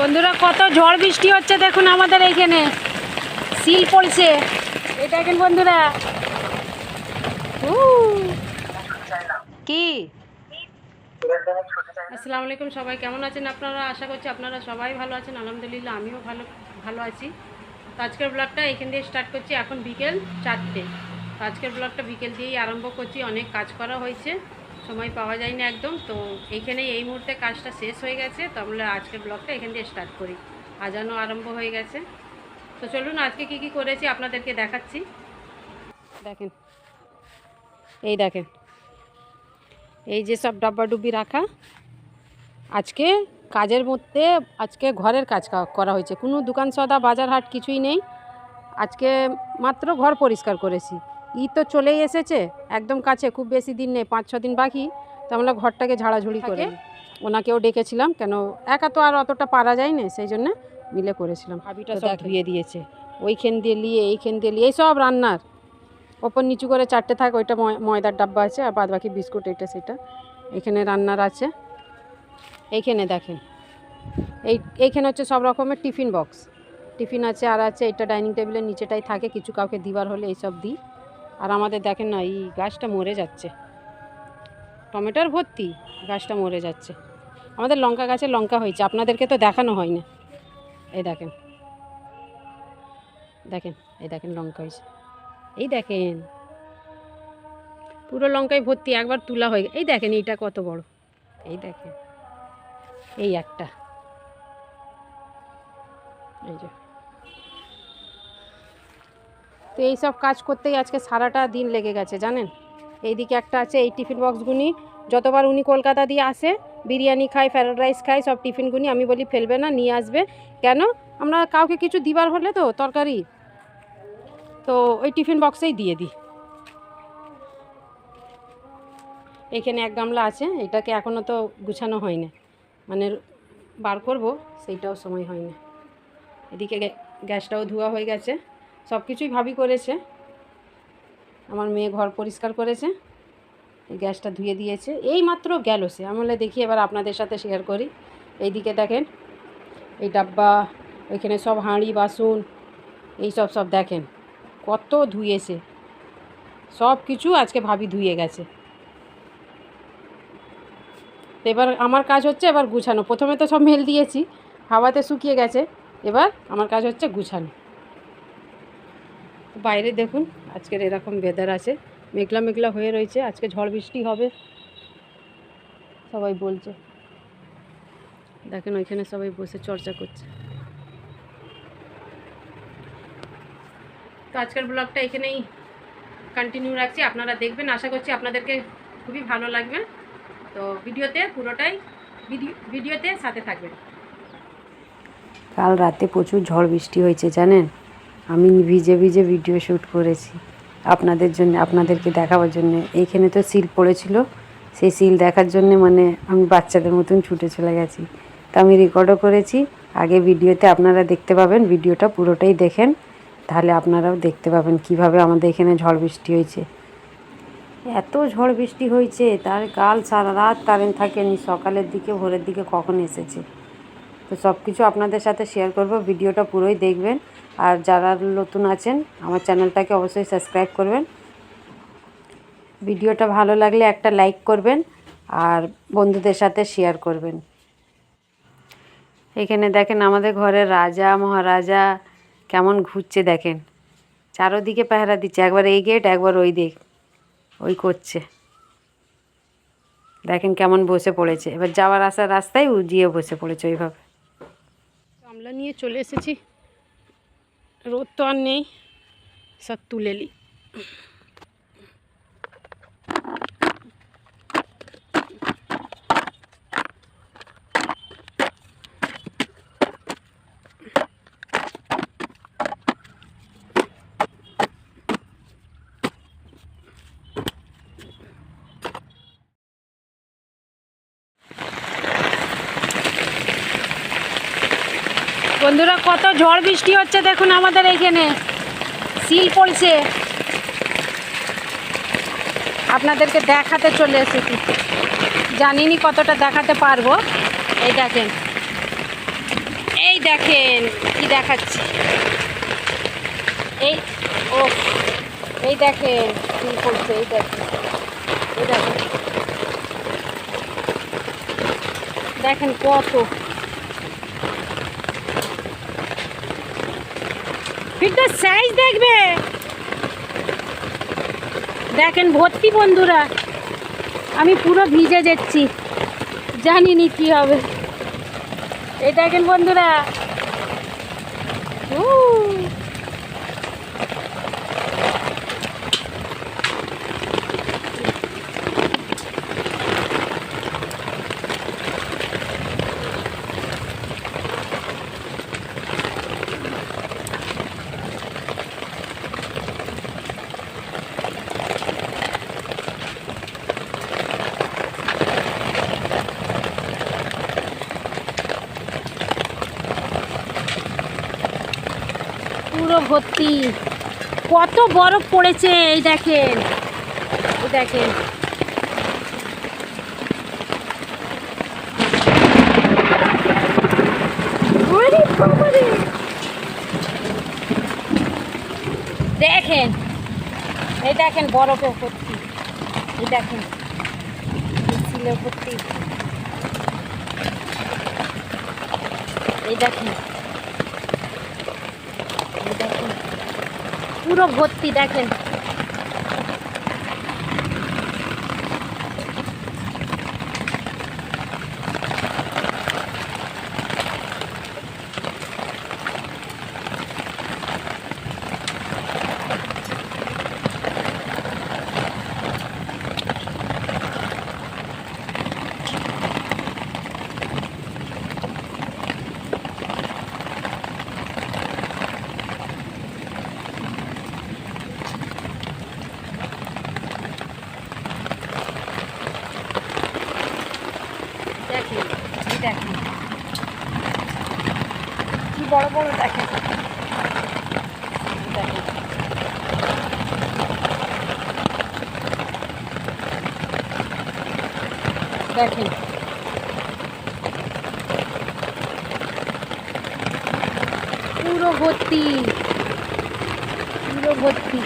বন্ধুরা কত ঝড় বৃষ্টি হচ্ছে দেখুন আমাদের এইখানে সিল পড়ছে এই দেখেন বন্ধুরা কি আসসালামু আলাইকুম সবাই কেমন আছেন আপনারা আশা করছি আপনারা সবাই ভালো আছেন আলহামদুলিল্লাহ আমিও ভালো আছি তো আজকের ব্লগটা এখান দিয়ে স্টার্ট করছি এখন বিকেল 4টে তো আজকের ব্লগটা বিকেল দিয়েই আরম্ভ করছি অনেক কাজ করা হয়েছে সময় পাওয়া যায়নি একদম তো এইখানে এই মুহূর্তে কাজটা শেষ হয়ে গেছে তো আমরা আজকের ব্লগটা এখান দিয়ে স্টার্ট করি আজানও আরম্ভ হয়ে গেছে তো চলুন আজকে কি কি করেছি আপনাদেরকে দেখাচ্ছি দেখেন দেখেন এই যে সব ডাব্বাডুব্বি রাখা আজকে কাজের মধ্যে আজকে ঘরের কাজ করা হয়েছে কোনো দোকান সদা বাজার হাট কিছুই নেই আজকে মাত্র ঘর পরিষ্কার করেছি ঈদ তো চলেই এসেছে একদম কাছে খুব বেশি দিন নেই 5-6 দিন বাকি তো আমরা ঘরটাকে ঝাড়াঝুড়ি করে ওনাকেও ডেকেছিলাম কেন একা তো আর অতটা পারা যায় না সেই জন্য মিলে করেছিলাম ভাবিটা সব ধুয়ে দিয়েছে ওইখান দিয়ে নিয়ে এইখান দিয়ে নিয়ে সব রান্নার ওপর নিচু করে 4টে থাক ওইটা ময়দার ডাব্বা আছে আর বাদ বাকি বিস্কুট এটা সেটা এখানে রান্নার আছে এইখানে দেখেন এইখানে হচ্ছে সব রকমের টিফিন বক্স টিফিন আছে আর আছে এটা ডাইনিং টেবিলের নিচেটাই থাকে কিছু কাউকে দিবার হলে এইসব দিই আর আমাদের দেখেন না এই গাছটা মরে যাচ্ছে টমেটোর ভর্তি গাছটা মরে যাচ্ছে আমাদের লঙ্কা গাছে লঙ্কা হয়েছে আপনাদেরকে তো দেখানো হয় না এই দেখেন দেখেন লঙ্কা হয়েছে এই দেখেন পুরো লঙ্কায় ভর্তি একবার তোলা হয়ে এই দেখেন এইটা কত বড় এই দেখেন এই একটা এই যে তো এইসব কাজ করতেই আজকে সারাটা দিন লেগে গেছে জানেন এইদিকে একটা আছে এই টিফিন বক্সগুনি যতবার উনি কলকাতা দিয়ে আসে বিরিয়ানি খায় ফ্রাইড রাইস খায় সব টিফিনগুনি আমি বলি ফেলবে না নিয়ে আসবে কেন আমরা কাউকে কিছু দিবার হলে তো তরকারি তো ওই টিফিন বক্সেই দিয়ে দিই এখানে এক গামলা আছে এটাকে এখনও তো গুছানো হয় না মানে বার করব সেইটাও সময় হয় না এদিকে গ্যাসটাও ধোয়া হয়ে গেছে সব কিছুই ভাবি করেছে আমার মেয়ে ঘর পরিষ্কার করেছে এই গ্যাসটা ধুয়ে দিয়েছে এই মাত্র গেল সে আমি বলে দেখি এবার আপনাদের সাথে শেয়ার করি এইদিকে দেখেন এই ডাব্বা ওইখানে সব হাঁড়ি বাসন এই সব দেখেন কত ধুয়েছে সব কিছু আজকে ভাবি ধুয়ে গেছে এবার আমার কাজ হচ্ছে এবার গুছানো প্রথমে তো সব মেল দিয়েছি হাওয়াতে শুকিয়ে গেছে এবার আমার কাজ হচ্ছে গুছানো বাইরে দেখুন আজকের এরকম ওয়েদার আছে মেঘলা মেঘলা হয়ে রয়েছে আজকে ঝড় বৃষ্টি হবে সবাই বলছে দেখেন ওইখানে সবাই বসে চর্চা করছে তো আজকের ব্লগটা এখানেই কন্টিনিউ রাখছি আপনারা দেখবেন আশা করছি আপনাদেরকে খুবই ভালো লাগবে তো ভিডিওতে সাথে থাকবেন কাল রাতে প্রচুর ঝড় বৃষ্টি হয়েছে জানেন আমি ভিজে ভিজে ভিডিও শ্যুট করেছি আপনাদের জন্য আপনাদেরকে দেখাবার জন্য এইখানে তো সিল পড়েছিল সেই সিল দেখার জন্য মানে আমি বাচ্চাদের মতন ছুটে চলে গেছি তা আমি রেকর্ডও করেছি আগে ভিডিওতে আপনারা দেখতে পাবেন ভিডিওটা পুরোটাই দেখেন তাহলে আপনারাও দেখতে পাবেন কিভাবে আমাদের এখানে ঝড় বৃষ্টি হয়েছে এত ঝড় বৃষ্টি হয়েছে তার কাল সারা রাত কারেন্ট থাকেনি সকালের দিকে ভোরের দিকে কখন এসেছে তো সব কিছু আপনাদের সাথে শেয়ার করব ভিডিওটা পুরোই দেখবেন আর যারা নতুন আছেন আমার চ্যানেলটাকে অবশ্যই সাবস্ক্রাইব করবেন ভিডিওটা ভালো লাগলে একটা লাইক করবেন আর বন্ধুদের সাথে শেয়ার করবেন এখানে দেখেন আমাদের ঘরের রাজা মহারাজা কেমন ঘুরছে দেখেন চারোদিকে পাহারা দিচ্ছে একবার এই গেট একবার ওই দিক ওই করছে দেখেন কেমন বসে পড়েছে এবার যাওয়ার আসার রাস্তায় উজিয়ে বসে পড়েছে ওইভাবে গামলা নিয়ে চলে এসেছি রোদ তো আর নেই সব তুলে নিই বন্ধুরা কত ঝড় বৃষ্টি হচ্ছে দেখুন আমাদের এইখানে সিল পড়ছে আপনাদেরকে দেখাতে চলে এসেছি জানিনি কতটা দেখাতে পারবো এই দেখেন দেখেন কি দেখাচ্ছি, এই ও এই দেখেন কি করছে, এই দেখেন, এই দেখেন, দেখেন কত ফিরটা সাইজ দেখবে, দেখেন ভর্তি বন্ধুরা। আমি পুরো ভিজে যাচ্ছি, জানিনি কি হবে। এই দেখেন বন্ধুরা, পুরো ভর্তি, কত বরফ পড়েছে। এই দেখেন, এই দেখেন, দেখেন, এই দেখেন বরফে ভর্তি, এই দেখেন মিছিলে ভর্তি, এই দেখেন, এই দেখেন পুরো ভর্তি, দেখেন দেখেন, এই দেখেন কি বড় বড়, দেখেন, দেখেন দেখেন পুরো ভর্তি, পুরো ভর্তি।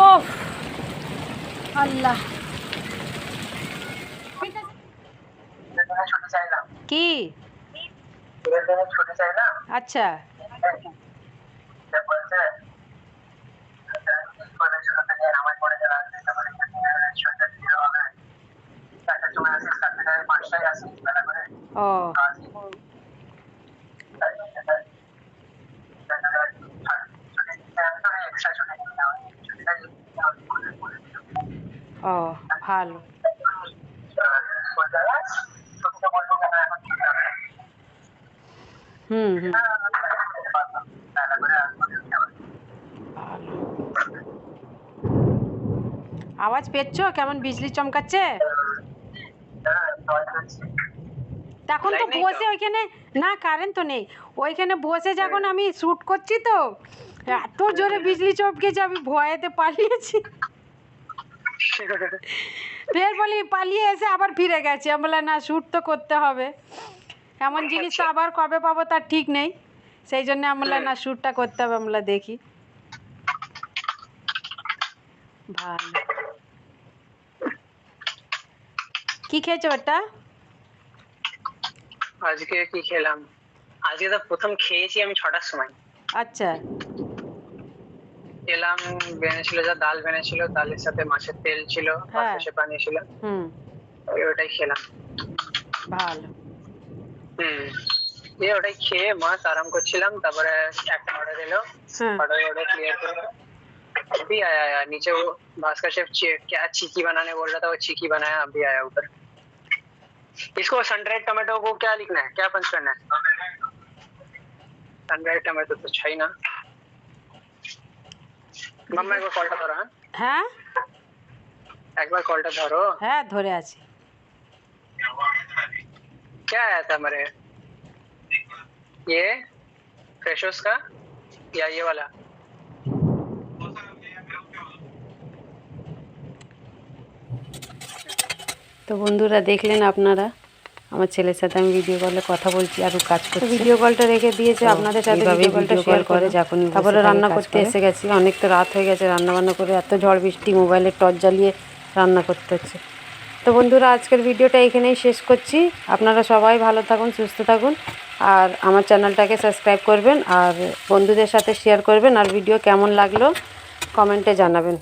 ওহ আল্লাহ, কি আচ্ছা, ও ও ভালো, হুম হুম ভালো। আওয়াজ পেচ্ছ কেমন বিজলি চমকাচ্ছে? তখন তো বসে ওইখানে, না কারেন্ট তো নেই, ওইখানে বসে যখন আমি শ্যুট করছি তো এত জোরে বিজলি চমকেছে, আমি ভয়েতে পালিয়েছি। ফের বলি পালিয়ে এসে আবার ফিরে গেছে, আমি বললাম না শ্যুট তো করতে হবে, এমন জিনিস তো আবার কবে পাবো তার ঠিক নেই, সেই জন্য আমি বললাম না শ্যুটটা করতে হবে। আমরা দেখি ভালো। কি খেয়েছো ওটা? আজকে কি খেলাম, আজকে তো প্রথম খেয়েছি আমি 6টার সময়। আচ্ছা, খেলাম, বেনেছিল যা ডাল বেনেছিল, ডালের সাথে মাছের তেল ছিল, হ্যাঁ। সে পানি ছিল, হুম ওটাই খেলাম। ভালো, ওটাই খেয়ে মাছ আরাম করছিলাম, তারপরে একটা অর্ডার এলো, हाँ ऑर्डर क्लियर करो। अभी आया यार नीचे, वो भास्कर शेफ क्या चीकी बनाने बोल रहा था, वो चीकी बनाया, अभी आया ऊपर। इसको सनड्राइड टमाटो को क्या लिखना है, क्या पंच करना है? सनड्राइड टमाटो तो छै ना। मम्मा एक बार कॉलটা ধরো। হ্যাঁ একবার কলটা ধরো। হ্যাঁ ধরে আছি। क्या आया था हमारे, ये फ्रेशोस का या ये वाला? তো বন্ধুরা দেখলেন আপনারা আমার ছেলের সাথে আমি ভিডিও কলে কথা বলছি আর ও কাজ করছে। ভিডিও কলটা রেখে দিয়েছে আপনাদের সাথে, ভিডিও কলটা শেয়ার করে যখন তারপরে রান্না করতে এসে গেছি। অনেক তো রাত হয়ে গেছে, রান্না বান্না করে এত ঝড় বৃষ্টি মোবাইলের টর্চ জ্বালিয়ে রান্না করতে হচ্ছে। তো বন্ধুরা আজকের ভিডিওটা এখানেই শেষ করছি। আপনারা সবাই ভালো থাকুন, সুস্থ থাকুন, আর আমার চ্যানেলটাকে সাবস্ক্রাইব করবেন আর বন্ধুদের সাথে শেয়ার করবেন। আর ভিডিও কেমন লাগলো কমেন্টে জানাবেন।